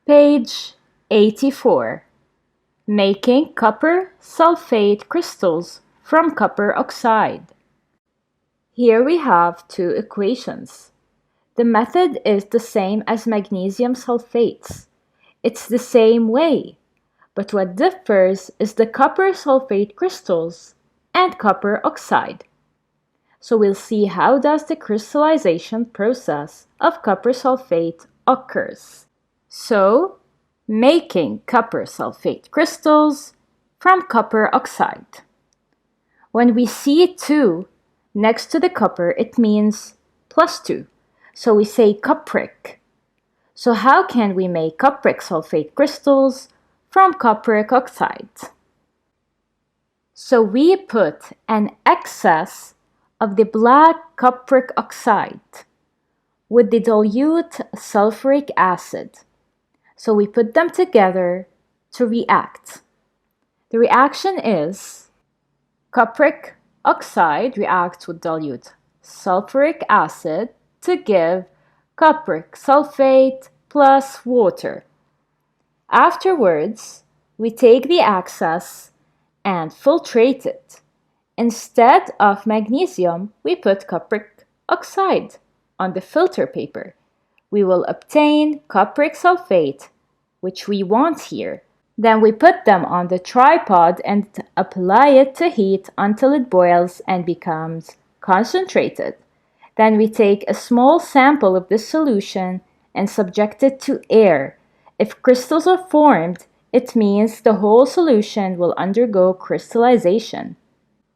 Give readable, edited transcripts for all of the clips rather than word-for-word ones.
Page 84. Making copper sulfate crystals from copper oxide. Here we have two equations. The method is the same as magnesium sulfates. It's the same way, but what differs is the copper sulfate crystals and copper oxide. So we'll see how does the crystallization process of copper sulfate occurs. So, making copper sulfate crystals from copper oxide. When we see 2 next to the copper, it means +2. So we say cupric. So how can we make cupric sulfate crystals from cupric oxide? So we put an excess of the black cupric oxide with the dilute sulfuric acid. So we put them together to react. The reaction is cupric oxide reacts with dilute sulfuric acid to give cupric sulfate plus water. Afterwards, we take the excess and filtrate it. Instead of magnesium, we put cupric oxide on the filter paper. We will obtain cupric sulfate, which we want here. Then we put them on the tripod and apply it to heat until it boils and becomes concentrated. Then we take a small sample of this solution and subject it to air. If crystals are formed, it means the whole solution will undergo crystallization.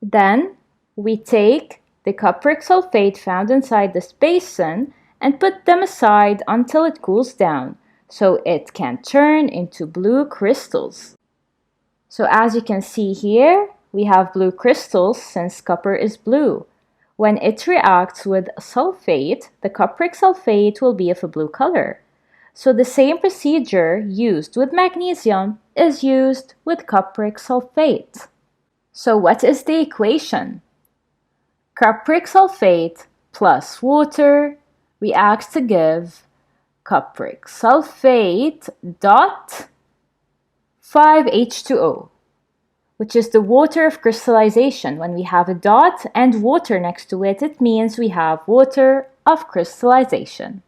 Then we take the cupric sulfate found inside this basin and put them aside until it cools down, so it can turn into blue crystals. So as you can see here, we have blue crystals since copper is blue. When it reacts with sulfate, the cupric sulfate will be of a blue color. So the same procedure used with magnesium is used with cupric sulfate. So what is the equation? Cupric sulfate plus water reacts to give cupric sulfate dot 5H2O, which is the water of crystallization. When we have a dot and water next to it, it means we have water of crystallization.